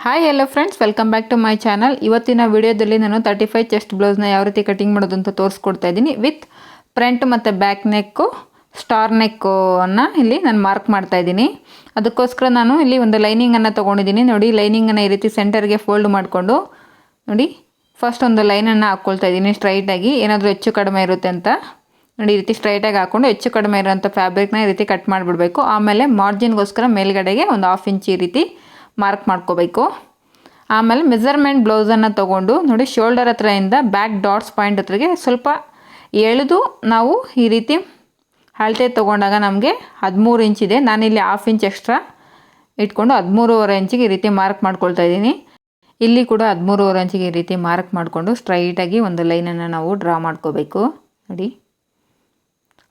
Hi hello friends, welcome back to my channel. ಇವತ್ತಿನ ವಿಡಿಯೋದಲ್ಲಿ ನಾನು 35 ಚೆಸ್ಟ್ ಬ್ಲೌಸ್ನ ಯಾವ ರೀತಿ ಕಟಿಂಗ್ ಮಾಡೋದು ಅಂತ ತೋರಿಸ್ಕೊಡ್ತಾ ಇದ್ದೀನಿ. ವಿತ್ ಫ್ರಂಟ್ ಮತ್ತು ಬ್ಯಾಕ್ ನೆಕ್ಕು, ಸ್ಟಾರ್ ನೆಕ್ಕನ್ನು ಇಲ್ಲಿ ನಾನು ಮಾರ್ಕ್ ಮಾಡ್ತಾ ಇದ್ದೀನಿ. ಅದಕ್ಕೋಸ್ಕರ ನಾನು ಇಲ್ಲಿ ಒಂದು ಲೈನಿಂಗನ್ನು ತೊಗೊಂಡಿದ್ದೀನಿ. ನೋಡಿ, ಲೈನಿಂಗನ್ನು ಈ ರೀತಿ ಸೆಂಟರ್ಗೆ ಫೋಲ್ಡ್ ಮಾಡಿಕೊಂಡು ನೋಡಿ ಫಸ್ಟ್ ಒಂದು ಲೈನನ್ನು ಹಾಕ್ಕೊಳ್ತಾ ಇದ್ದೀನಿ ಸ್ಟ್ರೈಟಾಗಿ. ಏನಾದರೂ ಹೆಚ್ಚು ಕಡಿಮೆ ಇರುತ್ತೆ ಅಂತ ನೋಡಿ, ಈ ರೀತಿ ಸ್ಟ್ರೈಟಾಗಿ ಹಾಕ್ಕೊಂಡು ಹೆಚ್ಚು ಕಡಿಮೆ ಇರೋಂಥ ಫ್ಯಾಬ್ರಿಕ್ನ ಈ ರೀತಿ ಕಟ್ ಮಾಡಿಬಿಡಬೇಕು. ಆಮೇಲೆ ಮಾರ್ಜಿನ್ಗೋಸ್ಕರ ಮೇಲ್ಗಡೆಗೆ ಒಂದು 1/2 ಇಂಚ್ ಈ ರೀತಿ ಮಾರ್ಕ್ ಮಾಡ್ಕೋಬೇಕು. ಆಮೇಲೆ ಮೆಜರ್ಮೆಂಟ್ ಬ್ಲೌಸನ್ನು ತೊಗೊಂಡು ನೋಡಿ, ಶೋಲ್ಡರ್ ಹತ್ರದಿಂದ ಬ್ಯಾಕ್ ಡಾಟ್ಸ್ ಪಾಯಿಂಟ್ ಹತ್ರಗೆ ಸ್ವಲ್ಪ ಎಳೆದು ನಾವು ಈ ರೀತಿ ಅಳತೆ ತೊಗೊಂಡಾಗ ನಮಗೆ 13 ಇಂಚ್ ಇದೆ. ನಾನಿಲ್ಲಿ 1/2 ಇಂಚ್ ಎಕ್ಸ್ಟ್ರಾ ಇಟ್ಕೊಂಡು 13.5 ಇಂಚಿಗೆ ಈ ರೀತಿ ಮಾರ್ಕ್ ಮಾಡ್ಕೊಳ್ತಾ ಇದ್ದೀನಿ. ಇಲ್ಲಿ ಕೂಡ 13.5 ಇಂಚಿಗೆ ಈ ರೀತಿ ಮಾರ್ಕ್ ಮಾಡಿಕೊಂಡು ಸ್ಟ್ರೈಟಾಗಿ ಒಂದು ಲೈನನ್ನು ನಾವು ಡ್ರಾ ಮಾಡ್ಕೋಬೇಕು. ನೋಡಿ,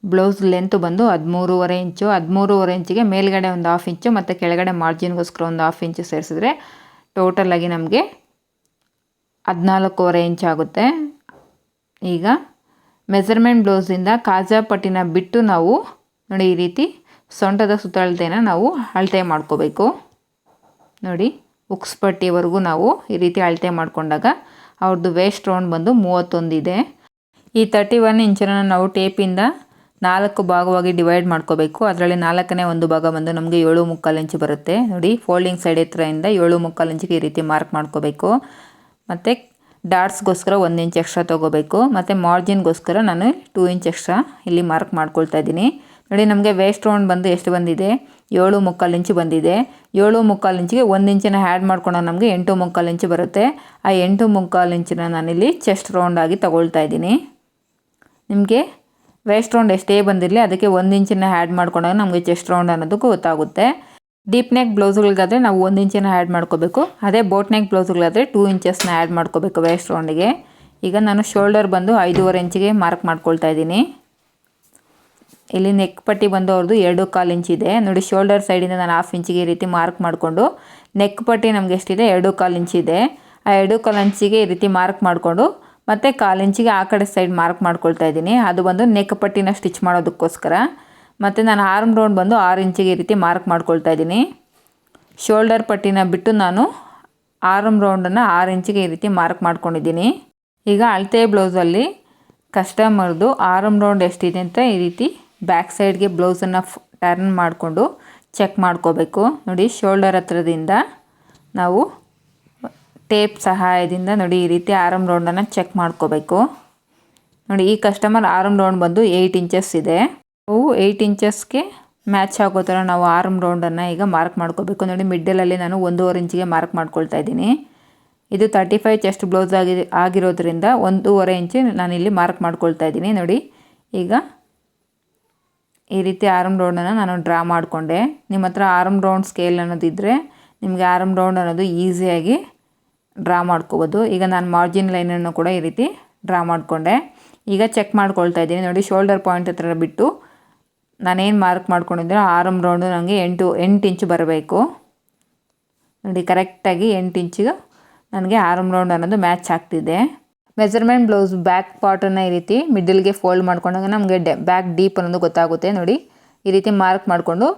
ಬ್ಲೌಸ್ ಲೆಂತ್ ಬಂದು 13.5 ಇಂಚು. 13.5 ಇಂಚಿಗೆ ಮೇಲ್ಗಡೆ ಒಂದು 1/2 ಇಂಚು ಮತ್ತು ಕೆಳಗಡೆ ಮಾರ್ಜಿನ್ಗೋಸ್ಕರ ಒಂದು 1/2 ಇಂಚು ಸೇರಿಸಿದ್ರೆ ಟೋಟಲಾಗಿ ನಮಗೆ 14.5 ಇಂಚ್ ಆಗುತ್ತೆ. ಈಗ ಮೆಜರ್ಮೆಂಟ್ ಬ್ಲೌಸಿಂದ ಕಾಜಾ ಪಟ್ಟಿನ ಬಿಟ್ಟು ನಾವು ನೋಡಿ ಈ ರೀತಿ ಸೊಂಟದ ಸುತ್ತಳತೆನ ನಾವು ಅಳತೆ ಮಾಡ್ಕೋಬೇಕು. ನೋಡಿ, ಉಕ್ಸ್ ಪಟ್ಟಿವರೆಗೂ ನಾವು ಈ ರೀತಿ ಅಳತೆ ಮಾಡಿಕೊಂಡಾಗ ಅವ್ರದ್ದು ವೇಸ್ಟ್ ರೌಂಡ್ ಬಂದು 31 ಇದೆ. ಈ 31 ಇಂಚನ್ನು ನಾವು ಟೇಪಿಂದ 4 ಭಾಗವಾಗಿ ಡಿವೈಡ್ ಮಾಡ್ಕೋಬೇಕು. ಅದರಲ್ಲಿ 4ನೇ ಒಂದು ಭಾಗ ಬಂದು ನಮಗೆ 7.75 ಇಂಚು ಬರುತ್ತೆ. ನೋಡಿ, ಫೋಲ್ಡಿಂಗ್ ಸೈಡ್ ಹತ್ರದಿಂದ 7.75 ಇಂಚಿಗೆ ಈ ರೀತಿ ಮಾರ್ಕ್ ಮಾಡ್ಕೋಬೇಕು. ಮತ್ತು ಡಾಟ್ಸ್ಗೋಸ್ಕರ 1 ಇಂಚ್ ಎಕ್ಸ್ಟ್ರಾ ತೊಗೋಬೇಕು. ಮತ್ತು ಮಾರ್ಜಿನ್ಗೋಸ್ಕರ ನಾನು 2 ಇಂಚ್ ಎಕ್ಸ್ಟ್ರಾ ಇಲ್ಲಿ ಮಾರ್ಕ್ ಮಾಡ್ಕೊಳ್ತಾ ಇದ್ದೀನಿ. ನೋಡಿ, ನಮಗೆ ವೇಸ್ಟ್ ರೌಂಡ್ ಬಂದು ಎಷ್ಟು ಬಂದಿದೆ? 7.75 ಇಂಚು ಬಂದಿದೆ. 7.75 ಇಂಚಿಗೆ 1 ಇಂಚನ್ನು ಆ್ಯಡ್ ಮಾಡ್ಕೊಂಡು ನಮಗೆ 8.75 ಇಂಚು ಬರುತ್ತೆ. ಆ 8.75 ಇಂಚನ್ನ ನಾನಿಲ್ಲಿ ಚೆಸ್ಟ್ ರೌಂಡ್ ಆಗಿ ತಗೊಳ್ತಾ ಇದ್ದೀನಿ. ನಿಮಗೆ ವೇಸ್ಟ್ ರೌಂಡ್ ಎಷ್ಟೇ ಬಂದಿರಲಿ ಅದಕ್ಕೆ 1 ಇಂಚನ್ನು ಆ್ಯಡ್ ಮಾಡ್ಕೊಂಡಾಗ ನಮಗೆ ಚೆಸ್ಟ್ ರೌಂಡ್ ಅನ್ನೋದಕ್ಕೂ ಗೊತ್ತಾಗುತ್ತೆ. ಡೀಪ್ ನೆಕ್ ಬ್ಲೌಸ್ಗಳಿಗಾದರೆ ನಾವು 1 ಇಂಚನ್ನು ಆ್ಯಡ್ ಮಾಡ್ಕೋಬೇಕು. ಅದೇ ಬೋಟ್ ನೆಕ್ ಬ್ಲೌಸ್ಗಳಾದರೆ 2 ಇಂಚಸ್ನ ಆ್ಯಡ್ ಮಾಡ್ಕೋಬೇಕು ವೇಸ್ಟ್ ರೌಂಡಿಗೆ. ಈಗ ನಾನು ಶೋಲ್ಡರ್ ಬಂದು 5.5 ಇಂಚಿಗೆ ಮಾರ್ಕ್ ಮಾಡ್ಕೊಳ್ತಾ ಇದ್ದೀನಿ. ಇಲ್ಲಿ ನೆಕ್ ಪಟ್ಟಿ ಬಂದು ಅವ್ರದ್ದು 2.25 ಇಂಚ್ ಇದೆ. ನೋಡಿ, ಶೋಲ್ಡರ್ ಸೈಡಿಂದ ನಾನು 1/2 ಇಂಚಿಗೆ ಈ ರೀತಿ ಮಾರ್ಕ್ ಮಾಡಿಕೊಂಡು ನೆಕ್ ಪಟ್ಟಿ ನಮಗೆ ಎಷ್ಟಿದೆ? 2.25 ಇಂಚ್ ಇದೆ. ಆ 2.25 ಇಂಚಿಗೆ ಈ ರೀತಿ ಮಾರ್ಕ್ ಮಾಡಿಕೊಂಡು ಮತ್ತು 1/4 ಇಂಚಿಗೆ ಆ ಕಡೆ ಸೈಡ್ ಮಾರ್ಕ್ ಮಾಡ್ಕೊಳ್ತಾ ಇದ್ದೀನಿ. ಅದು ಬಂದು ನೆಕ್ ಪಟ್ಟಿನ ಸ್ಟಿಚ್ ಮಾಡೋದಕ್ಕೋಸ್ಕರ. ಮತ್ತು ನಾನು ಆರ್ಮ್ ರೌಂಡ್ ಬಂದು 6 ಇಂಚಿಗೆ ಈ ರೀತಿ ಮಾರ್ಕ್ ಮಾಡ್ಕೊಳ್ತಾ ಇದ್ದೀನಿ. ಶೋಲ್ಡರ್ ಪಟ್ಟಿನ ಬಿಟ್ಟು ನಾನು ಆರ್ಮ್ ರೌಂಡನ್ನು 6 ಇಂಚಿಗೆ ಈ ರೀತಿ ಮಾರ್ಕ್ ಮಾಡ್ಕೊಂಡಿದ್ದೀನಿ. ಈಗ ಅಳತೆ ಬ್ಲೌಸಲ್ಲಿ ಕಸ್ಟಮರ್ದು ಆರ್ಮ್ ರೌಂಡ್ ಎಷ್ಟಿದೆ ಅಂತ ಈ ರೀತಿ ಬ್ಯಾಕ್ ಸೈಡ್ಗೆ ಬ್ಲೌಸನ್ನು ಟರ್ನ್ ಮಾಡಿಕೊಂಡು ಚೆಕ್ ಮಾಡ್ಕೋಬೇಕು. ನೋಡಿ, ಶೋಲ್ಡರ್ ಹತ್ರದಿಂದ ನಾವು ಟೇಪ್ ಸಹಾಯದಿಂದ ನೋಡಿ ಈ ರೀತಿ ಆರ್ಮ್ ರೌಂಡನ್ನು ಚೆಕ್ ಮಾಡ್ಕೋಬೇಕು. ನೋಡಿ, ಈ ಕಸ್ಟಮರ್ ಆರ್ಮ್ ರೌಂಡ್ ಬಂದು 8 ಇಂಚಸ್ ಇದೆ. ನಾವು 8 ಇಂಚಸ್ಗೆ ಮ್ಯಾಚ್ ಆಗೋ ಥರ ನಾವು ಆರ್ಮ್ ರೌಂಡನ್ನು ಈಗ ಮಾರ್ಕ್ ಮಾಡ್ಕೋಬೇಕು. ನೋಡಿ, ಮಿಡ್ಡಲಲ್ಲಿ ನಾನು 1.5 ಇಂಚಿಗೆ ಮಾರ್ಕ್ ಮಾಡ್ಕೊಳ್ತಾ ಇದ್ದೀನಿ. ಇದು 35 ಚೆಸ್ಟ್ ಬ್ಲೌಸ್ ಆಗಿರೋದ್ರಿಂದ 1.5 ಇಂಚು ನಾನಿಲ್ಲಿ ಮಾರ್ಕ್ ಮಾಡ್ಕೊಳ್ತಾ ಇದ್ದೀನಿ. ನೋಡಿ, ಈಗ ಈ ರೀತಿ ಆರ್ಮ್ ರೌಂಡನ್ನು ನಾನು ಡ್ರಾ ಮಾಡಿಕೊಂಡೆ. ನಿಮ್ಮ ಹತ್ರ ಆರ್ಮ್ ರೌಂಡ್ ಸ್ಕೇಲ್ ಅನ್ನೋದಿದ್ದರೆ ನಿಮಗೆ ಆರ್ಮ್ ರೌಂಡ್ ಅನ್ನೋದು ಈಸಿಯಾಗಿ ಡ್ರಾ ಮಾಡ್ಕೋಬೋದು. ಈಗ ನಾನು ಮಾರ್ಜಿನ್ ಲೈನನ್ನು ಕೂಡ ಈ ರೀತಿ ಡ್ರಾ ಮಾಡಿಕೊಂಡೆ. ಈಗ ಚೆಕ್ ಮಾಡ್ಕೊಳ್ತಾ ಇದ್ದೀನಿ. ನೋಡಿ, ಶೋಲ್ಡರ್ ಪಾಯಿಂಟ್ ಹತ್ರ ಬಿಟ್ಟು ನಾನೇನು ಮಾರ್ಕ್ ಮಾಡ್ಕೊಂಡಿದ್ದೆ ಆರ್ಮ್ ರೌಂಡು ನನಗೆ 8 ಇಂಚು ಬರಬೇಕು. ನೋಡಿ, ಕರೆಕ್ಟಾಗಿ 8 ಇಂಚಿಗೆ ನನಗೆ ಆರ್ಮ್ ರೌಂಡ್ ಅನ್ನೋದು ಮ್ಯಾಚ್ ಆಗ್ತಿದೆ. ಮೆಜರ್ಮೆಂಟ್ ಬ್ಲೌಸ್ ಬ್ಯಾಕ್ ಪಾರ್ಟನ್ನು ಈ ರೀತಿ ಮಿಡಲ್ಗೆ ಫೋಲ್ಡ್ ಮಾಡ್ಕೊಂಡಾಗ ನಮಗೆ ಬ್ಯಾಕ್ ಡೀಪ್ ಅನ್ನೋದು ಗೊತ್ತಾಗುತ್ತೆ. ನೋಡಿ, ಈ ರೀತಿ ಮಾರ್ಕ್ ಮಾಡಿಕೊಂಡು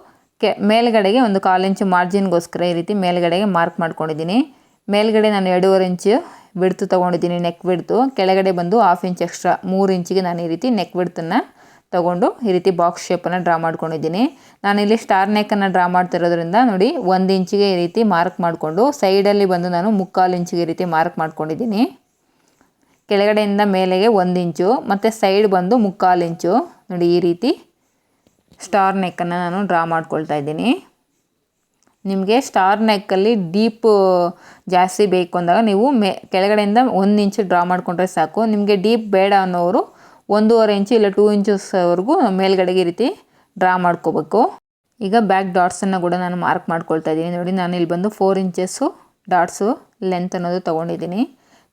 ಮೇಲ್ಗಡೆಗೆ ಒಂದು 1/4 ಇಂಚು ಮಾರ್ಜಿನ್ಗೋಸ್ಕರ ಈ ರೀತಿ ಮೇಲ್ಗಡೆಗೆ ಮಾರ್ಕ್ ಮಾಡ್ಕೊಂಡಿದ್ದೀನಿ. ಮೇಲ್ಗಡೆ ನಾನು 2.5 ಇಂಚು ಬಿಡ್ತು ತೊಗೊಂಡಿದ್ದೀನಿ, ನೆಕ್ ಬಿಡ್ತು. ಕೆಳಗಡೆ ಬಂದು 1/2 ಇಂಚ್ ಎಕ್ಸ್ಟ್ರಾ 3 ಇಂಚಿಗೆ ನಾನು ಈ ರೀತಿ ನೆಕ್ ಬಿಡ್ತನ್ನು ತೊಗೊಂಡು ಈ ರೀತಿ ಬಾಕ್ಸ್ ಶೇಪನ್ನು ಡ್ರಾ ಮಾಡ್ಕೊಂಡಿದ್ದೀನಿ. ನಾನಿಲ್ಲಿ ಸ್ಟಾರ್ ನೆಕ್ಕನ್ನು ಡ್ರಾ ಮಾಡ್ತಿರೋದ್ರಿಂದ ನೋಡಿ 1 ಇಂಚಿಗೆ ಈ ರೀತಿ ಮಾರ್ಕ್ ಮಾಡಿಕೊಂಡು ಸೈಡಲ್ಲಿ ಬಂದು ನಾನು 3/4 ಇಂಚಿಗೆ ಈ ರೀತಿ ಮಾರ್ಕ್ ಮಾಡ್ಕೊಂಡಿದ್ದೀನಿ. ಕೆಳಗಡೆಯಿಂದ ಮೇಲೆಗೆ 1 ಇಂಚು ಮತ್ತು ಸೈಡ್ ಬಂದು 3/4 ಇಂಚು. ನೋಡಿ, ಈ ರೀತಿ ಸ್ಟಾರ್ ನೆಕ್ಕನ್ನು ನಾನು ಡ್ರಾ ಮಾಡ್ಕೊಳ್ತಾ ಇದ್ದೀನಿ. ನಿಮಗೆ ಸ್ಟಾರ್ ನೆಕ್ಕಲ್ಲಿ ಡೀಪು ಜಾಸ್ತಿ ಬೇಕು ಅಂದಾಗ ನೀವು ಕೆಳಗಡೆಯಿಂದ 1 ಇಂಚು ಡ್ರಾ ಮಾಡಿಕೊಂಡ್ರೆ ಸಾಕು. ನಿಮಗೆ ಡೀಪ್ ಬೇಡ ಅನ್ನೋರು 1.5 ಇಂಚು ಇಲ್ಲ 2 ಇಂಚಸ್ವರೆಗೂ ಮೇಲ್ಗಡೆಗೆ ಈ ರೀತಿ ಡ್ರಾ ಮಾಡ್ಕೋಬೇಕು. ಈಗ ಬ್ಯಾಕ್ ಡಾಟ್ಸನ್ನು ಕೂಡ ನಾನು ಮಾರ್ಕ್ ಮಾಡ್ಕೊಳ್ತಾ ಇದ್ದೀನಿ. ನೋಡಿ, ನಾನು ಇಲ್ಲಿ ಬಂದು 4 ಇಂಚಸ್ಸು ಡಾಟ್ಸು ಲೆಂತ್ ಅನ್ನೋದು ತೊಗೊಂಡಿದ್ದೀನಿ.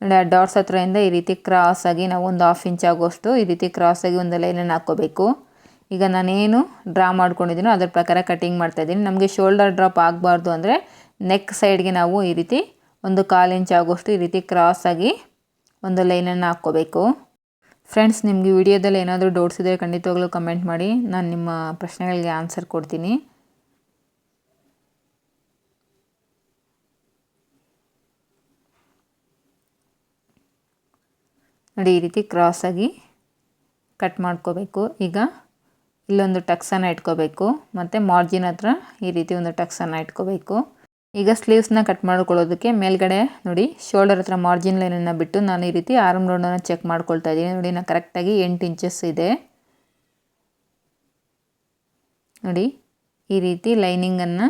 ನೋಡಿ, ಆ ಡಾಟ್ಸ್ ಹತ್ರದಿಂದ ಈ ರೀತಿ ಕ್ರಾಸಾಗಿ ನಾವು ಒಂದು 1/2 ಇಂಚ್ ಆಗೋಷ್ಟು ಈ ರೀತಿ ಕ್ರಾಸಾಗಿ ಒಂದು ಲೈನನ್ನು ಹಾಕ್ಕೋಬೇಕು. ಈಗ ನಾನೇನು ಡ್ರಾ ಮಾಡ್ಕೊಂಡಿದ್ದೀನೋ ಅದ್ರ ಪ್ರಕಾರ ಕಟಿಂಗ್ ಮಾಡ್ತಾಯಿದ್ದೀನಿ. ನಮಗೆ ಶೋಲ್ಡರ್ ಡ್ರಾಪ್ ಆಗಬಾರ್ದು ಅಂದರೆ ನೆಕ್ ಸೈಡ್ಗೆ ನಾವು ಈ ರೀತಿ ಒಂದು 1/4 ಇಂಚ್ ಆಗೋಷ್ಟು ಈ ರೀತಿ ಕ್ರಾಸಾಗಿ ಒಂದು ಲೈನನ್ನು ಹಾಕ್ಕೋಬೇಕು. ಫ್ರೆಂಡ್ಸ್, ನಿಮಗೆ ವಿಡಿಯೋದಲ್ಲಿ ಏನಾದರೂ ಡೌಟ್ಸ್ ಇದ್ದರೆ ಖಂಡಿತವಾಗ್ಲೂ ಕಮೆಂಟ್ ಮಾಡಿ, ನಾನು ನಿಮ್ಮ ಪ್ರಶ್ನೆಗಳಿಗೆ ಆನ್ಸರ್ ಕೊಡ್ತೀನಿ. ನೋಡಿ ಈ ರೀತಿ ಕ್ರಾಸಾಗಿ ಕಟ್ ಮಾಡ್ಕೋಬೇಕು. ಈಗ ಇಲ್ಲೊಂದು ಟಕ್ಸನ್ನು ಇಟ್ಕೋಬೇಕು ಮತ್ತು ಮಾರ್ಜಿನ್ ಹತ್ರ ಈ ರೀತಿ ಒಂದು ಟಕ್ಸನ್ನು ಇಟ್ಕೋಬೇಕು. ಈಗ ಸ್ಲೀವ್ಸ್ನ ಕಟ್ ಮಾಡ್ಕೊಳ್ಳೋದಕ್ಕೆ ಮೇಲ್ಗಡೆ ನೋಡಿ ಶೋಲ್ಡರ್ ಹತ್ರ ಮಾರ್ಜಿನ್ ಲೈನನ್ನು ಬಿಟ್ಟು ನಾನು ಈ ರೀತಿ ಆರ್ಮ್ ರೌಂಡನ್ನು ಚೆಕ್ ಮಾಡ್ಕೊಳ್ತಾ ಇದ್ದೀನಿ. ನೋಡಿ ನಾನು ಕರೆಕ್ಟಾಗಿ 8 ಇಂಚಸ್ ಇದೆ. ನೋಡಿ ಈ ರೀತಿ ಲೈನಿಂಗನ್ನು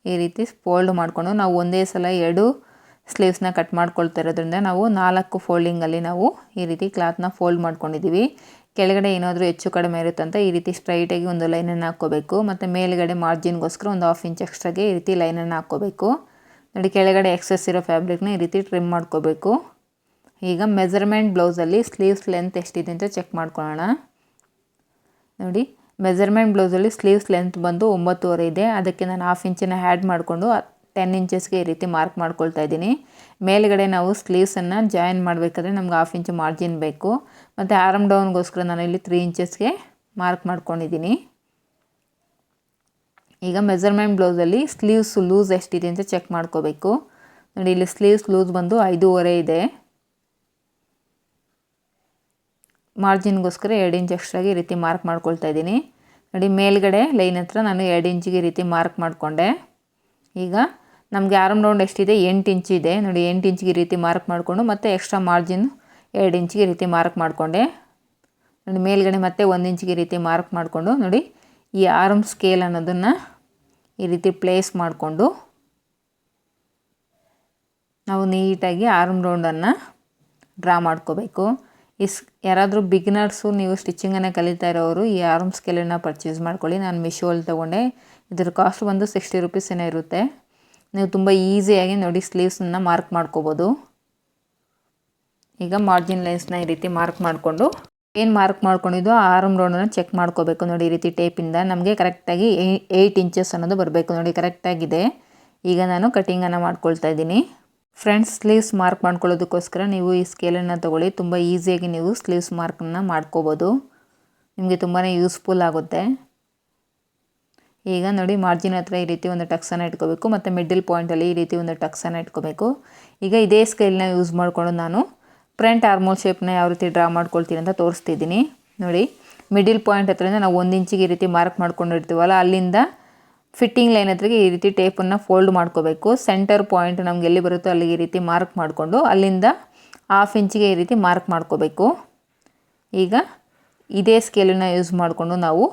ಈ ರೀತಿ ಫೋಲ್ಡ್ ಮಾಡಿಕೊಂಡು ನಾವು ಒಂದೇ ಸಲ 2 ಸ್ಲೀವ್ಸ್ನ ಕಟ್ ಮಾಡ್ಕೊಳ್ತಾ ಇರೋದ್ರಿಂದ ನಾವು 4 ಫೋಲ್ಡಿಂಗಲ್ಲಿ ನಾವು ಈ ರೀತಿ ಕ್ಲಾತ್ನ ಫೋಲ್ಡ್ ಮಾಡ್ಕೊಂಡಿದ್ದೀವಿ. ಕೆಳಗಡೆ ಏನಾದರೂ ಹೆಚ್ಚು ಕಡಿಮೆ ಇರುತ್ತಂತ ಈ ರೀತಿ ಸ್ಟ್ರೈಟಾಗಿ ಒಂದು ಲೈನನ್ನು ಹಾಕ್ಕೋಬೇಕು ಮತ್ತು ಮೇಲ್ಗಡೆ ಮಾರ್ಜಿನ್ಗೋಸ್ಕರ ಒಂದು 1/2 ಇಂಚ್ ಎಕ್ಸ್ಟ್ರಾಗೆ ಈ ರೀತಿ ಲೈನನ್ನು ಹಾಕ್ಕೋಬೇಕು. ನೋಡಿ ಕೆಳಗಡೆ ಎಕ್ಸೆಸ್ ಇರೋ ಫ್ಯಾಬ್ರಿಕ್ನ ಈ ರೀತಿ ಟ್ರಿಮ್ ಮಾಡ್ಕೋಬೇಕು. ಈಗ ಮೆಜರ್ಮೆಂಟ್ ಬ್ಲೌಸಲ್ಲಿ ಸ್ಲೀವ್ಸ್ ಲೆಂತ್ ಎಷ್ಟಿದೆ ಅಂತ ಚೆಕ್ ಮಾಡ್ಕೊಳ್ಳೋಣ. ನೋಡಿ ಮೆಜರ್ಮೆಂಟ್ ಬ್ಲೌಸಲ್ಲಿ ಸ್ಲೀವ್ಸ್ ಲೆಂತ್ ಬಂದು 9.5 ಇದೆ. ಅದಕ್ಕೆ ನಾನು 1/2 ಇಂಚನ್ನು ಆ್ಯಡ್ ಮಾಡಿಕೊಂಡು 10 ಇಂಚಸ್ಗೆ ಈ ರೀತಿ ಮಾರ್ಕ್ ಮಾಡ್ಕೊಳ್ತಾ ಇದ್ದೀನಿ. ಮೇಲ್ಗಡೆ ನಾವು ಸ್ಲೀವ್ಸನ್ನು ಜಾಯಿನ್ ಮಾಡಬೇಕಾದ್ರೆ ನಮ್ಗೆ 1/2 ಇಂಚ್ ಮಾರ್ಜಿನ್ ಬೇಕು ಮತ್ತು ಆರ್ಮ್ ಡೌನ್ಗೋಸ್ಕರ ನಾನು ಇಲ್ಲಿ 3 ಇಂಚಸ್ಗೆ ಮಾರ್ಕ್ ಮಾಡ್ಕೊಂಡಿದ್ದೀನಿ. ಈಗ ಮೆಜರ್ಮೆಂಟ್ ಬ್ಲೌಸಲ್ಲಿ ಸ್ಲೀವ್ಸ್ ಲೂಸ್ ಎಷ್ಟಿದೆ ಅಂತ ಚೆಕ್ ಮಾಡ್ಕೋಬೇಕು. ನೋಡಿ ಇಲ್ಲಿ ಸ್ಲೀವ್ಸ್ ಲೂಸ್ ಬಂದು 5.5 ಇದೆ. ಮಾರ್ಜಿನ್ಗೋಸ್ಕರ 2 ಇಂಚ್ ಎಕ್ಸ್ಟ್ರಾಗಿ ಈ ರೀತಿ ಮಾರ್ಕ್ ಮಾಡ್ಕೊಳ್ತಾ ಇದ್ದೀನಿ. ನೋಡಿ ಮೇಲ್ಗಡೆ ಲೈನ್ ಹತ್ರ ನಾನು 2 ಇಂಚಿಗೆ ಈ ರೀತಿ ಮಾರ್ಕ್ ಮಾಡಿಕೊಂಡೆ. ಈಗ ನಮಗೆ ಆರ್ಮ್ ರೌಂಡ್ ಎಷ್ಟಿದೆ 8 ಇಂಚ್ ಇದೆ. ನೋಡಿ 8 ಇಂಚಿಗೆ ಈ ರೀತಿ ಮಾರ್ಕ್ ಮಾಡಿಕೊಂಡು ಮತ್ತು ಎಕ್ಸ್ಟ್ರಾ ಮಾರ್ಜಿನ್ 2 ಇಂಚಿಗೆ ಈ ರೀತಿ ಮಾರ್ಕ್ ಮಾಡಿಕೊಂಡೆ. ನೋಡಿ ಮೇಲ್ಗಡೆ ಮತ್ತೆ 1 ಇಂಚಿಗೆ ಈ ರೀತಿ ಮಾರ್ಕ್ ಮಾಡಿಕೊಂಡು ನೋಡಿ ಈ ಆರ್ಮ್ ಸ್ಕೇಲ್ ಅನ್ನೋದನ್ನು ಈ ರೀತಿ ಪ್ಲೇಸ್ ಮಾಡಿಕೊಂಡು ನಾವು ನೀಟಾಗಿ ಆರ್ಮ್ ರೌಂಡನ್ನು ಡ್ರಾ ಮಾಡ್ಕೋಬೇಕು. ಯಾರಾದರೂ ಬಿಗಿನರ್ಸು ನೀವು ಸ್ಟಿಚಿಂಗನ್ನು ಕಲಿತಾ ಇರೋರು ಈ ಆರ್ಮ್ ಸ್ಕೇಲನ್ನು ಪರ್ಚೇಸ್ ಮಾಡ್ಕೊಳ್ಳಿ. ನಾನು ಮಿಶೋಲ್ಲಿ ತೊಗೊಂಡೆ. ಇದ್ರ ಕಾಸ್ಟ್ ಬಂದು 60 ರುಪೀಸ್ ಏನೋ ಇರುತ್ತೆ. ನೀವು ತುಂಬ ಈಸಿಯಾಗಿ ನೋಡಿ ಸ್ಲೀವ್ಸನ್ನು ಮಾರ್ಕ್ ಮಾಡ್ಕೋಬೋದು. ಈಗ ಮಾರ್ಜಿನ್ ಲೈನ್ಸ್ನ ಈ ರೀತಿ ಮಾರ್ಕ್ ಮಾಡಿಕೊಂಡು ಏನು ಮಾರ್ಕ್ ಮಾಡ್ಕೊಂಡಿದ್ದು ಆರ್ಮ್ ರೌಂಡನ್ನು ಚೆಕ್ ಮಾಡ್ಕೋಬೇಕು. ನೋಡಿ ಈ ರೀತಿ ಟೇಪಿಂದ ನಮಗೆ ಕರೆಕ್ಟಾಗಿ 8 ಇಂಚಸ್ ಅನ್ನೋದು ಬರಬೇಕು. ನೋಡಿ ಕರೆಕ್ಟಾಗಿದೆ. ಈಗ ನಾನು ಕಟಿಂಗನ್ನು ಮಾಡ್ಕೊಳ್ತಾ ಇದ್ದೀನಿ. ಫ್ರೆಂಡ್ಸ್ ಸ್ಲೀವ್ಸ್ ಮಾರ್ಕ್ ಮಾಡ್ಕೊಳ್ಳೋದಕ್ಕೋಸ್ಕರ ನೀವು ಈ ಸ್ಕೇಲನ್ನು ತೊಗೊಳ್ಳಿ. ತುಂಬ ಈಸಿಯಾಗಿ ನೀವು ಸ್ಲೀವ್ಸ್ ಮಾರ್ಕನ್ನು ಮಾಡ್ಕೋಬೋದು. ನಿಮಗೆ ತುಂಬಾ ಯೂಸ್ಫುಲ್ ಆಗುತ್ತೆ. ಈಗ ನೋಡಿ ಮಾರ್ಜಿನ್ ಹತ್ರ ಈ ರೀತಿ ಒಂದು ಟಕ್ಸನ್ನು ಇಟ್ಕೋಬೇಕು ಮತ್ತು ಮಿಡ್ಲ್ ಪಾಯಿಂಟಲ್ಲಿ ಈ ರೀತಿ ಒಂದು ಟಕ್ಸನ್ನು ಇಟ್ಕೋಬೇಕು. ಈಗ ಇದೇ ಸ್ಕೇಲ್ನ ಯೂಸ್ ಮಾಡಿಕೊಂಡು ನಾನು ಫ್ರಂಟ್ ಆರ್ಮೋಲ್ ಶೇಪ್ನ ಯಾವ ರೀತಿ ಡ್ರಾ ಮಾಡ್ಕೊಳ್ತೀನಿ ಅಂತ ತೋರಿಸ್ತಿದ್ದೀನಿ. ನೋಡಿ ಮಿಡಿಲ್ ಪಾಯಿಂಟ್ ಹತ್ರದಿಂದ ನಾವು 1 ಇಂಚಿಗೆ ಈ ರೀತಿ ಮಾರ್ಕ್ ಮಾಡ್ಕೊಂಡಿರ್ತೀವಲ್ಲ ಅಲ್ಲಿಂದ ಫಿಟ್ಟಿಂಗ್ ಲೈನ್ ಹತ್ರಗೆ ಈ ರೀತಿ ಟೇಪನ್ನು ಫೋಲ್ಡ್ ಮಾಡ್ಕೋಬೇಕು. ಸೆಂಟರ್ ಪಾಯಿಂಟ್ ನಮ್ಗೆ ಎಲ್ಲಿ ಬರುತ್ತೋ ಅಲ್ಲಿಗೆ ಈ ರೀತಿ ಮಾರ್ಕ್ ಮಾಡಿಕೊಂಡು ಅಲ್ಲಿಂದ 1/2 ಇಂಚಿಗೆ ಈ ರೀತಿ ಮಾರ್ಕ್ ಮಾಡ್ಕೋಬೇಕು. ಈಗ ಇದೇ ಸ್ಕೇಲನ್ನು ಯೂಸ್ ಮಾಡಿಕೊಂಡು ನಾವು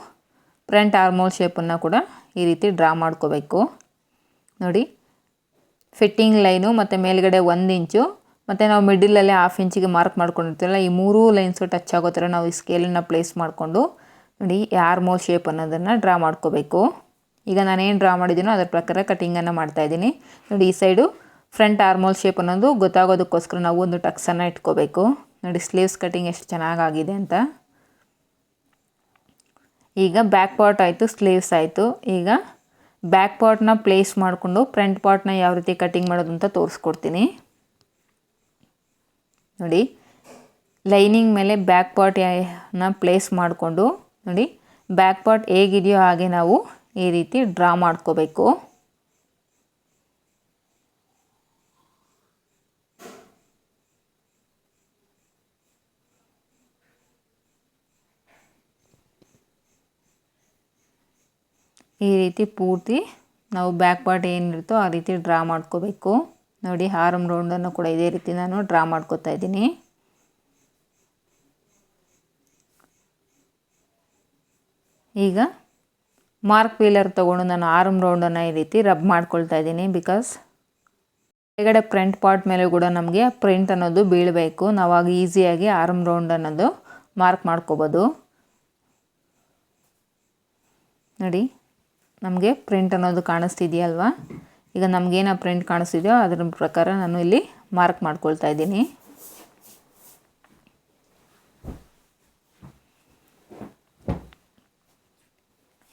ಫ್ರಂಟ್ ಆರ್ಮೋಲ್ ಶೇಪನ್ನು ಕೂಡ ಈ ರೀತಿ ಡ್ರಾ ಮಾಡ್ಕೋಬೇಕು. ನೋಡಿ ಫಿಟ್ಟಿಂಗ್ ಲೈನು ಮತ್ತು ಮೇಲ್ಗಡೆ 1 ಇಂಚು ಮತ್ತು ನಾವು ಮಿಡ್ಲಲ್ಲಿ 1/2 ಇಂಚಿಗೆ ಮಾರ್ಕ್ ಮಾಡ್ಕೊಂಡಿರ್ತೀವಲ್ಲ ಈ 3 ಲೈನ್ಸು ಟಚ್ ಆಗೋ ಥರ ನಾವು ಈ ಸ್ಕೇಲನ್ನು ಪ್ಲೇಸ್ ಮಾಡಿಕೊಂಡು ನೋಡಿ ಈ ಆರ್ಮೋಲ್ ಶೇಪ್ ಅನ್ನೋದನ್ನು ಡ್ರಾ ಮಾಡ್ಕೋಬೇಕು. ಈಗ ನಾನೇನು ಡ್ರಾ ಮಾಡಿದ್ದೀನೋ ಅದರ ಪ್ರಕಾರ ಕಟಿಂಗನ್ನು ಮಾಡ್ತಾಯಿದ್ದೀನಿ. ನೋಡಿ ಈ ಸೈಡು ಫ್ರಂಟ್ ಆರ್ಮೋಲ್ ಶೇಪ್ ಅನ್ನೋದು ಗೊತ್ತಾಗೋದಕ್ಕೋಸ್ಕರ ನಾವು ಒಂದು ಟಕ್ಸನ್ನು ಇಟ್ಕೋಬೇಕು. ನೋಡಿ ಸ್ಲೀವ್ಸ್ ಕಟಿಂಗ್ ಎಷ್ಟು ಚೆನ್ನಾಗಾಗಿದೆ ಅಂತ. ಈಗ ಬ್ಯಾಕ್ ಪಾರ್ಟ್ ಆಯಿತು, ಸ್ಲೀವ್ಸ್ ಆಯಿತು. ಈಗ ಬ್ಯಾಕ್ ಪಾರ್ಟ್ನ ಪ್ಲೇಸ್ ಮಾಡಿಕೊಂಡು ಫ್ರಂಟ್ ಪಾರ್ಟ್ನ ಯಾವ ರೀತಿ ಕಟಿಂಗ್ ಮಾಡೋದು ಅಂತ ತೋರಿಸ್ಕೊಡ್ತೀನಿ. ನೋಡಿ ಲೈನಿಂಗ್ ಮೇಲೆ ಬ್ಯಾಕ್ ಪಾರ್ಟ್ನ ಪ್ಲೇಸ್ ಮಾಡಿಕೊಂಡು ನೋಡಿ ಬ್ಯಾಕ್ ಪಾರ್ಟ್ ಹೇಗಿದೆಯೋ ಹಾಗೆ ನಾವು ಈ ರೀತಿ ಡ್ರಾ ಮಾಡ್ಕೋಬೇಕು. ಈ ರೀತಿ ಪೂರ್ತಿ ನಾವು ಬ್ಯಾಕ್ ಪಾರ್ಟ್ ಏನಿರುತ್ತೋ ಆ ರೀತಿ ಡ್ರಾ ಮಾಡ್ಕೋಬೇಕು. ನೋಡಿ ಆರ್ಮ್ ರೌಂಡನ್ನು ಕೂಡ ಇದೇ ರೀತಿ ನಾನು ಡ್ರಾ ಮಾಡ್ಕೋತಾ ಇದ್ದೀನಿ. ಈಗ ಮಾರ್ಕ್ ವೀಲರ್ ತೊಗೊಂಡು ನಾನು ಆರ್ಮ್ ರೌಂಡನ್ನು ಈ ರೀತಿ ರಬ್ ಮಾಡ್ಕೊಳ್ತಾ ಇದ್ದೀನಿ. ಬಿಕಾಸ್ ಕೆಳಗಡೆ ಫ್ರಂಟ್ ಪಾರ್ಟ್ ಮೇಲೆ ಕೂಡ ನಮಗೆ ಪ್ರಿಂಟ್ ಅನ್ನೋದು ಬೀಳಬೇಕು. ನಾವಾಗ ಈಸಿಯಾಗಿ ಆರ್ಮ್ ರೌಂಡ್ ಅನ್ನೋದು ಮಾರ್ಕ್ ಮಾಡ್ಕೋಬೋದು. ನೋಡಿ ನಮಗೆ ಪ್ರಿಂಟ್ ಅನ್ನೋದು ಕಾಣಿಸ್ತಿದೆಯಲ್ವಾ. ಈಗ ನಮಗೇನು ಪ್ರಿಂಟ್ ಕಾಣಿಸ್ತಿದೆಯೋ ಅದರ ಪ್ರಕಾರ ನಾನು ಇಲ್ಲಿ ಮಾರ್ಕ್ ಮಾಡ್ಕೊಳ್ತಾ ಇದ್ದೀನಿ.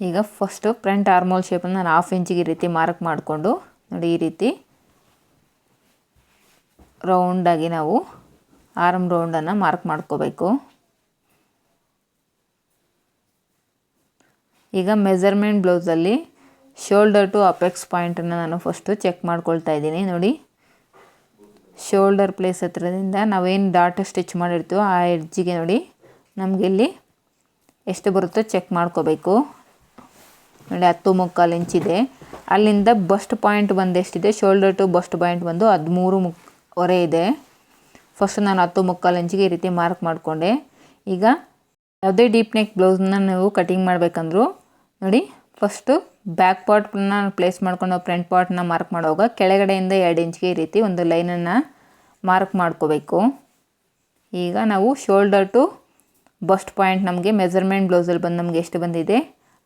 ಈಗ ಫಸ್ಟು ಫ್ರಂಟ್ ಆರ್ಮೋಲ್ ಶೇಪನ್ನು ನಾನು 1/2 ಇಂಚಿಗೆ ಈ ರೀತಿ ಮಾರ್ಕ್ ಮಾಡಿಕೊಂಡು ನೋಡಿ ಈ ರೀತಿ ರೌಂಡಾಗಿ ನಾವು ಆರ್ಮ್ ರೌಂಡನ್ನು ಮಾರ್ಕ್ ಮಾಡ್ಕೋಬೇಕು. ಈಗ ಮೆಜರ್ಮೆಂಟ್ ಬ್ಲೌಸಲ್ಲಿ ಶೋಲ್ಡರ್ ಟು ಅಪೆಕ್ಸ್ ಪಾಯಿಂಟನ್ನು ನಾನು ಫಸ್ಟು ಚೆಕ್ ಮಾಡ್ಕೊಳ್ತಾ ಇದ್ದೀನಿ. ನೋಡಿ ಶೋಲ್ಡರ್ ಪ್ಲೇಸ್ ಹತ್ರದಿಂದ ನಾವೇನು ಡಾಟ್ ಸ್ಟಿಚ್ ಮಾಡಿರ್ತೀವೋ ಆ ಎಡ್ಜಿಗೆ ನೋಡಿ ನಮಗೆ ಇಲ್ಲಿ ಎಷ್ಟು ಬರುತ್ತೋ ಚೆಕ್ ಮಾಡ್ಕೋಬೇಕು. ನೋಡಿ 10 ಇಂಚಿದೆ. ಅಲ್ಲಿಂದ ಬಸ್ಟ್ ಪಾಯಿಂಟ್ ಬಂದು ಎಷ್ಟಿದೆ, ಶೋಲ್ಡರ್ ಟು ಬಸ್ಟ್ ಪಾಯಿಂಟ್ ಬಂದು 13.25 ಇದೆ. ಫಸ್ಟ್ ನಾನು 10 ಇಂಚಿಗೆ ಈ ರೀತಿ ಮಾರ್ಕ್ ಮಾಡಿಕೊಂಡೆ. ಈಗ ಯಾವುದೇ ಡೀಪ್ ನೆಕ್ ಬ್ಲೌಸ್ನ ನೀವು ಕಟಿಂಗ್ ಮಾಡಬೇಕಂದ್ರೂ ನೋಡಿ ಫಸ್ಟು ಬ್ಯಾಕ್ ಪಾರ್ಟ್ನ ಪ್ಲೇಸ್ ಮಾಡ್ಕೊಂಡು ಫ್ರಂಟ್ ಪಾರ್ಟ್ನ ಮಾರ್ಕ್ ಮಾಡುವಾಗ ಕೆಳಗಡೆಯಿಂದ 2 ಇಂಚಿಗೆ ಈ ರೀತಿ ಒಂದು ಲೈನನ್ನು ಮಾರ್ಕ್ ಮಾಡ್ಕೋಬೇಕು. ಈಗ ನಾವು ಶೋಲ್ಡರ್ ಟು ಬಸ್ಟ್ ಪಾಯಿಂಟ್ ನಮಗೆ ಮೆಜರ್ಮೆಂಟ್ ಬ್ಲೌಸಲ್ಲಿ ಬಂದು ನಮಗೆ ಎಷ್ಟು ಬಂದಿದೆ,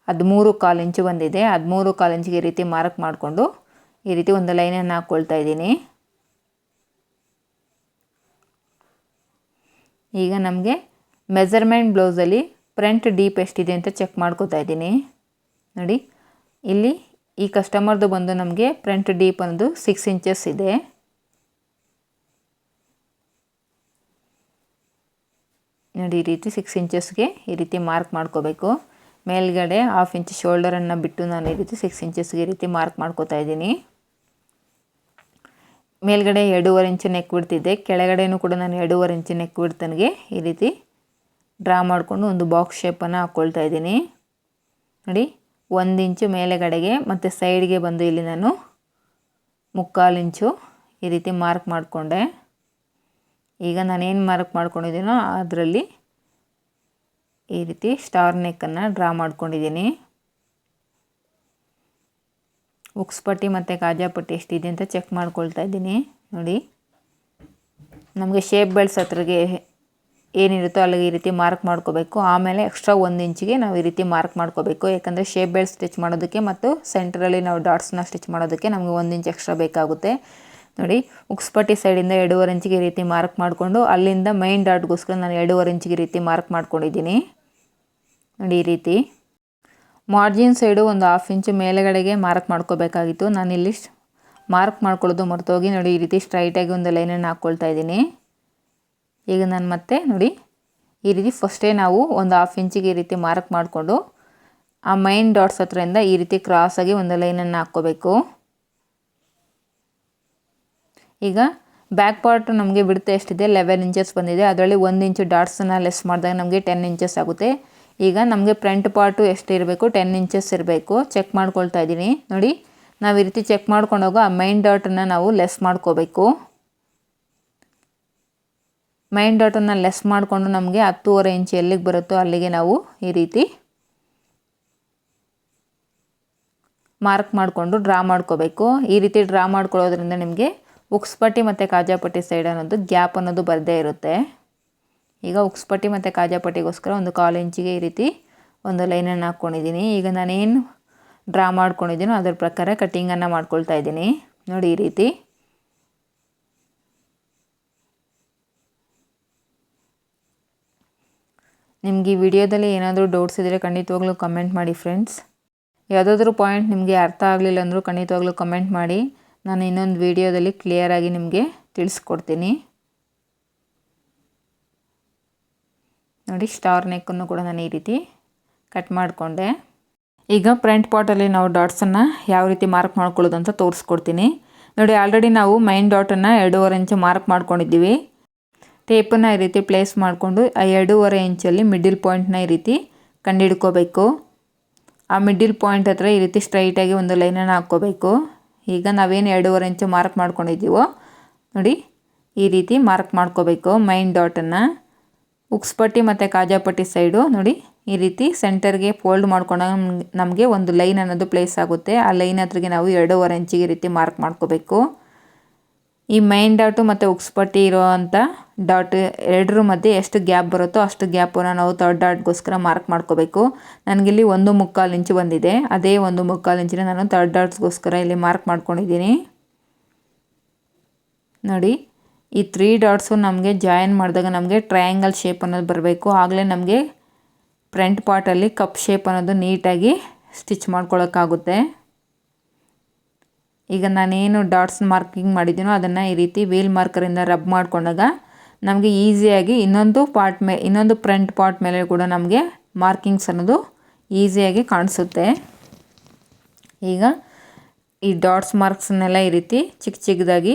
13.25 ಇಂಚು ಬಂದಿದೆ. 13.25 ಇಂಚಿಗೆ ಈ ರೀತಿ ಮಾರ್ಕ್ ಮಾಡಿಕೊಂಡು ಈ ರೀತಿ ಒಂದು ಲೈನನ್ನು ಹಾಕ್ಕೊಳ್ತಾ ಇದ್ದೀನಿ. ಈಗ ನಮಗೆ ಮೆಜರ್ಮೆಂಟ್ ಬ್ಲೌಸಲ್ಲಿ ಫ್ರಂಟ್ ಡೀಪ್ ಎಷ್ಟಿದೆ ಅಂತ ಚೆಕ್ ಮಾಡ್ಕೋತಾ ಇದ್ದೀನಿ. ನೋಡಿ ಇಲ್ಲಿ ಈ ಕಸ್ಟಮರ್ದು ಬಂದು ನಮಗೆ ಫ್ರಂಟ್ ಡೀಪ್ ಅನ್ನೋದು 6 ಇಂಚಸ್ ಇದೆ. ನೋಡಿ ಈ ರೀತಿ 6 ಇಂಚಸ್ಗೆ ಈ ರೀತಿ ಮಾರ್ಕ್ ಮಾಡ್ಕೋಬೇಕು. ಮೇಲ್ಗಡೆ 1/2 ಇಂಚ್ ಶೋಲ್ಡರನ್ನು ಬಿಟ್ಟು ನಾನು ಈ ರೀತಿ 6 ಇಂಚಸ್ಗೆ ಈ ರೀತಿ ಮಾರ್ಕ್ ಮಾಡ್ಕೋತಾ ಇದ್ದೀನಿ. ಮೇಲ್ಗಡೆ 2.5 ಇಂಚು ನೆಕ್ ಬಿಡ್ತಿದ್ದೆ, ಕೆಳಗಡೆನೂ ಕೂಡ ನಾನು 2.5 ಇಂಚು ನೆಕ್ ಬಿಡ್ತನಿಗೆ ಈ ರೀತಿ ಡ್ರಾ ಮಾಡಿಕೊಂಡು ಒಂದು ಬಾಕ್ಸ್ ಶೇಪನ್ನು ಹಾಕ್ಕೊಳ್ತಾ ಇದ್ದೀನಿ. ನೋಡಿ 1 ಇಂಚು ಮೇಲೆಗಡೆಗೆ ಮತ್ತು ಸೈಡ್ಗೆ ಬಂದು ಇಲ್ಲಿ ನಾನು 3/4 ಇಂಚು ಈ ರೀತಿ ಮಾರ್ಕ್ ಮಾಡಿಕೊಂಡೆ. ಈಗ ನಾನೇನು ಮಾರ್ಕ್ ಮಾಡ್ಕೊಂಡಿದ್ದೀನೋ ಅದರಲ್ಲಿ ಈ ರೀತಿ ಸ್ಟಾರ್ ನೆಕ್ಕನ್ನು ಡ್ರಾ ಮಾಡ್ಕೊಂಡಿದ್ದೀನಿ. ಉಕ್ಸ್ ಪಟ್ಟಿ ಮತ್ತು ಕಾಜಾ ಪಟ್ಟಿ ಎಷ್ಟಿದೆ ಅಂತ ಚೆಕ್ ಮಾಡ್ಕೊಳ್ತಾ ಇದ್ದೀನಿ. ನೋಡಿ ನಮಗೆ ಶೇಪ್ ಬೆಲ್ಟ್ಸ್ ಹತ್ರಗೆ ಏನಿರುತ್ತೋ ಅಲ್ಲಿಗೆ ಈ ರೀತಿ ಮಾರ್ಕ್ ಮಾಡ್ಕೋಬೇಕು. ಆಮೇಲೆ ಎಕ್ಸ್ಟ್ರಾ 1 ಇಂಚಿಗೆ ನಾವು ಈ ರೀತಿ ಮಾರ್ಕ್ ಮಾಡ್ಕೋಬೇಕು. ಯಾಕಂದರೆ ಶೇಪ್ ಬೆಲ್ಟ್ ಸ್ಟಿಚ್ ಮಾಡೋದಕ್ಕೆ ಮತ್ತು ಸೆಂಟ್ರಲ್ಲಿ ನಾವು ಡಾಟ್ಸ್ನ ಸ್ಟಿಚ್ ಮಾಡೋದಕ್ಕೆ ನಮಗೆ 1 ಇಂಚ್ ಎಕ್ಸ್ಟ್ರಾ ಬೇಕಾಗುತ್ತೆ. ನೋಡಿ ಉಕ್ಸ್ ಪಟ್ಟಿ ಸೈಡಿಂದ 2.5 ಇಂಚಿಗೆ ಈ ರೀತಿ ಮಾರ್ಕ್ ಮಾಡಿಕೊಂಡು ಅಲ್ಲಿಂದ ಮೈನ್ ಡಾಟ್ಗೋಸ್ಕರ ನಾನು 2.5 ಇಂಚಿಗೆ ಈ ರೀತಿ ಮಾರ್ಕ್ ಮಾಡ್ಕೊಂಡಿದ್ದೀನಿ. ನೋಡಿ ಈ ರೀತಿ ಮಾರ್ಜಿನ್ ಸೈಡು ಒಂದು 1/2 ಇಂಚು ಮೇಲೆಗಡೆಗೆ ಮಾರ್ಕ್ ಮಾಡ್ಕೋಬೇಕಾಗಿತ್ತು. ನಾನಿಲ್ಲಿ ಮಾರ್ಕ್ ಮಾಡ್ಕೊಳ್ಳೋದು ಮರ್ತೋಗಿ ನೋಡಿ ಈ ರೀತಿ ಸ್ಟ್ರೈಟಾಗಿ ಒಂದು ಲೈನನ್ನು ಹಾಕ್ಕೊಳ್ತಾ ಇದ್ದೀನಿ. ಈಗ ನಾನು ಮತ್ತೆ ನೋಡಿ ಈ ರೀತಿ ಫಸ್ಟೇ ನಾವು ಒಂದು 1/2 ಇಂಚಿಗೆ ಈ ರೀತಿ ಮಾರ್ಕ್ ಮಾಡಿಕೊಂಡು ಆ ಮೈನ್ ಡಾಟ್ಸ್ ಹತ್ರದಿಂದ ಈ ರೀತಿ ಕ್ರಾಸಾಗಿ ಒಂದು ಲೈನನ್ನು ಹಾಕ್ಕೋಬೇಕು. ಈಗ ಬ್ಯಾಕ್ ಪಾರ್ಟ್ ನಮಗೆ ಬಿಡುತ್ತೆ ಎಷ್ಟಿದೆ 11 ಇಂಚಸ್ ಬಂದಿದೆ. ಅದರಲ್ಲಿ 1 ಇಂಚು ಡಾಟ್ಸನ್ನು ಲೆಸ್ ಮಾಡಿದಾಗ ನಮಗೆ 10 ಇಂಚಸ್ ಆಗುತ್ತೆ. ಈಗ ನಮಗೆ ಫ್ರಂಟ್ ಪಾರ್ಟು ಎಷ್ಟು ಇರಬೇಕು, 10 ಇಂಚಸ್ ಇರಬೇಕು. ಚೆಕ್ ಮಾಡ್ಕೊಳ್ತಾ ಇದ್ದೀನಿ. ನೋಡಿ ನಾವು ಈ ರೀತಿ ಚೆಕ್ ಮಾಡ್ಕೊಂಡೋಗ ಆ ಮೈನ್ ಡಾಟನ್ನು ನಾವು ಲೆಸ್ ಮಾಡ್ಕೋಬೇಕು. ಮೈನ್ ಡಾಟನ್ನು ಲೆಸ್ ಮಾಡಿಕೊಂಡು ನಮಗೆ 10.25 ಇಂಚ್ ಎಲ್ಲಿಗೆ ಬರುತ್ತೋ ಅಲ್ಲಿಗೆ ನಾವು ಈ ರೀತಿ ಮಾರ್ಕ್ ಮಾಡಿಕೊಂಡು ಡ್ರಾ ಮಾಡ್ಕೋಬೇಕು. ಈ ರೀತಿ ಡ್ರಾ ಮಾಡ್ಕೊಳ್ಳೋದ್ರಿಂದ ನಿಮಗೆ ಉಕ್ಸ್ ಪಟ್ಟಿ ಮತ್ತು ಕಾಜಾ ಪಟ್ಟಿ ಸೈಡ್ ಅನ್ನೋದು ಗ್ಯಾಪ್ ಅನ್ನೋದು ಬರದೇ ಇರುತ್ತೆ. ಈಗ ಉಕ್ಸ್ ಪಟ್ಟಿ ಮತ್ತು ಕಾಜಾ ಪಟ್ಟಿಗೋಸ್ಕರ ಒಂದು 1/4 ಇಂಚಿಗೆ ಈ ರೀತಿ ಒಂದು ಲೈನನ್ನು ಹಾಕ್ಕೊಂಡಿದ್ದೀನಿ. ಈಗ ನಾನೇನು ಡ್ರಾ ಮಾಡ್ಕೊಂಡಿದ್ದೀನೋ ಅದರ ಪ್ರಕಾರ ಕಟ್ಟಿಂಗನ್ನು ಮಾಡ್ಕೊಳ್ತಾ ಇದ್ದೀನಿ. ನೋಡಿ ಈ ರೀತಿ ನಿಮಗೆ ಈ ವಿಡಿಯೋದಲ್ಲಿ ಏನಾದರೂ ಡೌಟ್ಸ್ ಇದ್ದರೆ ಖಂಡಿತವಾಗ್ಲೂ ಕಮೆಂಟ್ ಮಾಡಿ ಫ್ರೆಂಡ್ಸ್. ಯಾವುದಾದ್ರೂ ಪಾಯಿಂಟ್ ನಿಮಗೆ ಅರ್ಥ ಆಗಲಿಲ್ಲ ಅಂದರೂ ಖಂಡಿತವಾಗ್ಲೂ ಕಮೆಂಟ್ ಮಾಡಿ. ನಾನು ಇನ್ನೊಂದು ವಿಡಿಯೋದಲ್ಲಿ ಕ್ಲಿಯರಾಗಿ ನಿಮಗೆ ತಿಳಿಸ್ಕೊಡ್ತೀನಿ. ನೋಡಿ ಸ್ಟಾರ್ ನೆಕ್ಕನ್ನು ಕೂಡ ನಾನು ಈ ರೀತಿ ಕಟ್ ಮಾಡಿಕೊಂಡೆ. ಈಗ ಫ್ರಂಟ್ ಪಾರ್ಟಲ್ಲಿ ನಾವು ಡಾಟ್ಸನ್ನು ಯಾವ ರೀತಿ ಮಾರ್ಕ್ ಮಾಡ್ಕೊಳ್ಳೋದು ಅಂತ ತೋರಿಸ್ಕೊಡ್ತೀನಿ. ನೋಡಿ ಆಲ್ರೆಡಿ ನಾವು ಮೈನ್ ಡಾಟನ್ನು 2.5 ಇಂಚು ಮಾರ್ಕ್ ಮಾಡ್ಕೊಂಡಿದ್ದೀವಿ. ಟೇಪನ್ನು ಈ ರೀತಿ ಪ್ಲೇಸ್ ಮಾಡಿಕೊಂಡು ಆ 2.5 ಇಂಚಲ್ಲಿ ಮಿಡ್ಲ್ ಪಾಯಿಂಟ್ನ ಈ ರೀತಿ ಕಂಡುಹಿಡ್ಕೋಬೇಕು. ಆ ಮಿಡ್ಲ್ ಪಾಯಿಂಟ್ ಹತ್ರ ಈ ರೀತಿ ಸ್ಟ್ರೈಟಾಗಿ ಒಂದು ಲೈನನ್ನು ಹಾಕ್ಕೋಬೇಕು. ಈಗ ನಾವೇನು 2.5 ಇಂಚು ಮಾರ್ಕ್ ಮಾಡ್ಕೊಂಡಿದ್ದೀವೋ ನೋಡಿ ಈ ರೀತಿ ಮಾರ್ಕ್ ಮಾಡ್ಕೋಬೇಕು ಮೈನ್ ಡಾಟನ್ನು. ಉಕ್ಸ್ ಪಟ್ಟಿ ಮತ್ತು ಕಾಜಾ ಪಟ್ಟಿ ಸೈಡು ನೋಡಿ ಈ ರೀತಿ ಸೆಂಟರ್ಗೆ ಫೋಲ್ಡ್ ಮಾಡ್ಕೊಂಡಾಗ ನಮಗೆ ಒಂದು ಲೈನ್ ಅನ್ನೋದು ಪ್ಲೇಸ್ ಆಗುತ್ತೆ. ಆ ಲೈನ್ ಹತ್ರಗೆ ನಾವು 2.5 ಇಂಚಿಗೆ ಈ ರೀತಿ ಮಾರ್ಕ್ ಮಾಡ್ಕೋಬೇಕು. ಈ ಮೈನ್ ಡಾಟು ಮತ್ತು ಉಕ್ಸ್ ಪಟ್ಟಿ ಇರೋವಂಥ ಡಾಟ್ ಎರಡರ ಮಧ್ಯೆ ಎಷ್ಟು ಗ್ಯಾಪ್ ಬರುತ್ತೋ ಅಷ್ಟು ಗ್ಯಾಪನ್ನು ನಾವು ಥರ್ಡ್ ಡಾಟ್ಗೋಸ್ಕರ ಮಾರ್ಕ್ ಮಾಡ್ಕೋಬೇಕು. ನನಗಿಲ್ಲಿ 1/4 ಇಂಚು ಬಂದಿದೆ. ಅದೇ 1/4 ಇಂಚಿನ ನಾನು ಥರ್ಡ್ ಡಾಟ್ಸ್ಗೋಸ್ಕರ ಇಲ್ಲಿ ಮಾರ್ಕ್ ಮಾಡ್ಕೊಂಡಿದ್ದೀನಿ. ನೋಡಿ ಈ 3 ಡಾಟ್ಸು ನಮಗೆ ಜಾಯಿನ್ ಮಾಡಿದಾಗ ನಮಗೆ ಟ್ರಯಾಂಗಲ್ ಶೇಪ್ ಅನ್ನೋದು ಬರಬೇಕು. ಆಗಲೇ ನಮಗೆ ಫ್ರಂಟ್ ಪಾರ್ಟಲ್ಲಿ ಕಪ್ ಶೇಪ್ ಅನ್ನೋದು ನೀಟಾಗಿ ಸ್ಟಿಚ್ ಮಾಡ್ಕೊಳ್ಳೋಕ್ಕಾಗುತ್ತೆ. ಈಗ ನಾನೇನು ಡಾಟ್ಸ್ ಮಾರ್ಕಿಂಗ್ ಮಾಡಿದ್ದೀನೋ ಅದನ್ನು ಈ ರೀತಿ ವೀಲ್ ಮಾರ್ಕರಿಂದ ರಬ್ ಮಾಡ್ಕೊಂಡಾಗ ನಮಗೆ ಈಸಿಯಾಗಿ ಇನ್ನೊಂದು ಫ್ರಂಟ್ ಪಾರ್ಟ್ ಮೇಲೆ ಕೂಡ ನಮಗೆ ಮಾರ್ಕಿಂಗ್ಸ್ ಅನ್ನೋದು ಈಸಿಯಾಗಿ ಕಾಣಿಸುತ್ತೆ. ಈಗ ಈ ಡಾಟ್ಸ್ ಮಾರ್ಕ್ಸನ್ನೆಲ್ಲ ಈ ರೀತಿ ಚಿಕ್ಕ ಚಿಕ್ಕದಾಗಿ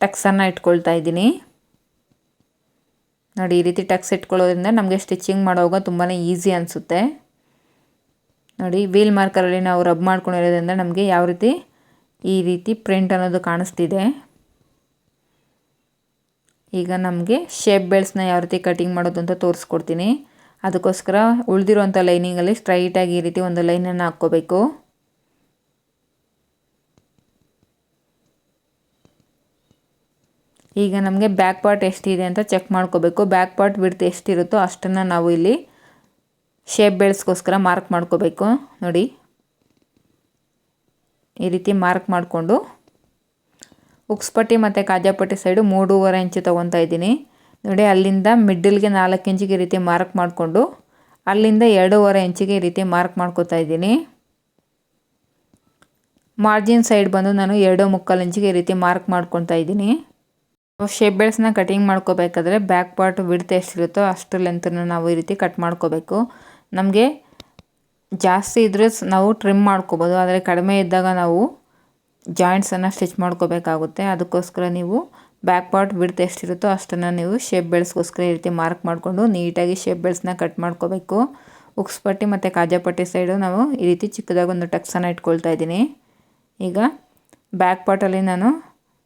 ಟಕ್ಸನ್ನು ಇಟ್ಕೊಳ್ತಾ ಇದ್ದೀನಿ. ನೋಡಿ, ಈ ರೀತಿ ಟಕ್ಸ್ ಇಟ್ಕೊಳ್ಳೋದ್ರಿಂದ ನಮಗೆ ಸ್ಟಿಚಿಂಗ್ ಮಾಡುವಾಗ ತುಂಬಾ ಈಸಿ ಅನಿಸುತ್ತೆ. ನೋಡಿ, ವೀಲ್ ಮಾರ್ಕರಲ್ಲಿ ನಾವು ರಬ್ ಮಾಡ್ಕೊಂಡಿರೋದ್ರಿಂದ ನಮಗೆ ಯಾವ ರೀತಿ ಈ ರೀತಿ ಪ್ರಿಂಟ್ ಅನ್ನೋದು ಕಾಣಿಸ್ತಿದೆ. ಈಗ ನಮಗೆ ಶೇಪ್ ಬೆಲ್ಟ್ಸ್ನ ಯಾವ ರೀತಿ ಕಟಿಂಗ್ ಮಾಡೋದು ಅಂತ ತೋರಿಸ್ಕೊಡ್ತೀನಿ. ಅದಕ್ಕೋಸ್ಕರ ಉಳಿದಿರುವಂಥ ಲೈನಿಂಗಲ್ಲಿ ಸ್ಟ್ರೈಟಾಗಿ ಈ ರೀತಿ ಒಂದು ಲೈನನ್ನು ಹಾಕ್ಕೋಬೇಕು. ಈಗ ನಮಗೆ ಬ್ಯಾಕ್ ಪಾರ್ಟ್ ಎಷ್ಟಿದೆ ಅಂತ ಚೆಕ್ ಮಾಡ್ಕೋಬೇಕು. ಬ್ಯಾಕ್ ಪಾರ್ಟ್ ವಿಡ್ತ್ ಎಷ್ಟಿರುತ್ತೋ ಅಷ್ಟನ್ನು ನಾವು ಇಲ್ಲಿ ಶೇಪ್ ಬೆಲ್ಟ್ಸ್ಗೋಸ್ಕರ ಮಾರ್ಕ್ ಮಾಡ್ಕೋಬೇಕು. ನೋಡಿ, ಈ ರೀತಿ ಮಾರ್ಕ್ ಮಾಡಿಕೊಂಡು ಉಕ್ಸ್ಪಟ್ಟಿ ಮತ್ತು ಕಾಜಾಪಟ್ಟಿ ಸೈಡು 3.5 ಇಂಚು ತೊಗೊತಾ ಇದ್ದೀನಿ. ನೋಡಿ, ಅಲ್ಲಿಂದ ಮಿಡ್ಡಲ್ಗೆ 4 ಇಂಚಿಗೆ ಈ ರೀತಿ ಮಾರ್ಕ್ ಮಾಡಿಕೊಂಡು ಅಲ್ಲಿಂದ 2.5 ಇಂಚಿಗೆ ಈ ರೀತಿ ಮಾರ್ಕ್ ಮಾಡ್ಕೋತಾ ಇದ್ದೀನಿ. ಮಾರ್ಜಿನ್ ಸೈಡ್ ಬಂದು ನಾನು 2.25 ಇಂಚಿಗೆ ಈ ರೀತಿ ಮಾರ್ಕ್ ಮಾಡ್ಕೊತಾ ಇದ್ದೀನಿ. ಶೇಪ್ ಬೆಲ್ಟ್ಸ್ನ ಕಟಿಂಗ್ ಮಾಡ್ಕೋಬೇಕಾದ್ರೆ ಬ್ಯಾಕ್ ಪಾರ್ಟ್ ವಿಡ್ತ್ ಎಷ್ಟಿರುತ್ತೋ ಅಷ್ಟು ಲೆಂತನ್ನು ನಾವು ಈ ರೀತಿ ಕಟ್ ಮಾಡ್ಕೋಬೇಕು. ನಮಗೆ ಜಾಸ್ತಿ ಇದ್ದರೆ ನಾವು ಟ್ರಿಮ್ ಮಾಡ್ಕೋಬೋದು, ಆದರೆ ಕಡಿಮೆ ಇದ್ದಾಗ ನಾವು ಜಾಯಿಂಟ್ಸನ್ನು ಸ್ಟಿಚ್ ಮಾಡ್ಕೋಬೇಕಾಗುತ್ತೆ. ಅದಕ್ಕೋಸ್ಕರ ನೀವು ಬ್ಯಾಕ್ ಪಾರ್ಟ್ ವಿಡ್ತ್ ಎಷ್ಟಿರುತ್ತೋ ಅಷ್ಟನ್ನು ನೀವು ಶೇಪ್ ಬೆಲ್ಟ್ಸ್ಗೋಸ್ಕರ ಈ ರೀತಿ ಮಾರ್ಕ್ ಮಾಡಿಕೊಂಡು ನೀಟಾಗಿ ಶೇಪ್ ಬೆಲ್ಟ್ಸ್ನ ಕಟ್ ಮಾಡ್ಕೋಬೇಕು. ಉಕ್ಸ್ಪಟ್ಟಿ ಮತ್ತು ಕಾಜಾಪಟ್ಟಿ ಸೈಡು ನಾವು ಈ ರೀತಿ ಚಿಕ್ಕದಾಗಿ ಒಂದು ಟಕ್ಸನ್ನು ಇಟ್ಕೊಳ್ತಾ ಇದ್ದೀನಿ. ಈಗ ಬ್ಯಾಕ್ ಪಾರ್ಟಲ್ಲಿ ನಾನು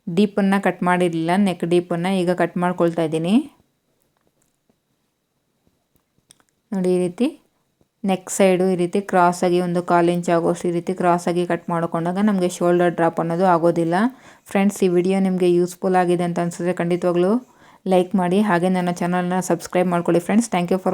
ಡೀಪನ್ನು ಕಟ್ ಮಾಡಿರಲಿಲ್ಲ, ನೆಕ್ ಡೀಪನ್ನು ಈಗ ಕಟ್ ಮಾಡ್ಕೊಳ್ತಾ ಇದ್ದೀನಿ. ನೋಡಿ, ಈ ರೀತಿ ನೆಕ್ ಸೈಡು ಈ ರೀತಿ ಕ್ರಾಸಾಗಿ ಒಂದು 1/4 ಇಂಚ್ ಆಗೋಷ್ಟು ಈ ರೀತಿ ಕ್ರಾಸಾಗಿ ಕಟ್ ಮಾಡ್ಕೊಂಡಾಗ ನಮಗೆ ಶೋಲ್ಡರ್ ಡ್ರಾಪ್ ಅನ್ನೋದು ಆಗೋದಿಲ್ಲ. ಫ್ರೆಂಡ್ಸ್, ಈ ವಿಡಿಯೋ ನಿಮಗೆ ಯೂಸ್ಫುಲ್ ಆಗಿದೆ ಅಂತ ಅನಿಸಿದ್ರೆ ಖಂಡಿತವಾಗ್ಲೂ ಲೈಕ್ ಮಾಡಿ, ಹಾಗೆ ನನ್ನ ಚಾನಲ್ನ ಸಬ್ಸ್ಕ್ರೈಬ್ ಮಾಡ್ಕೊಳ್ಳಿ ಫ್ರೆಂಡ್ಸ್. Thank you for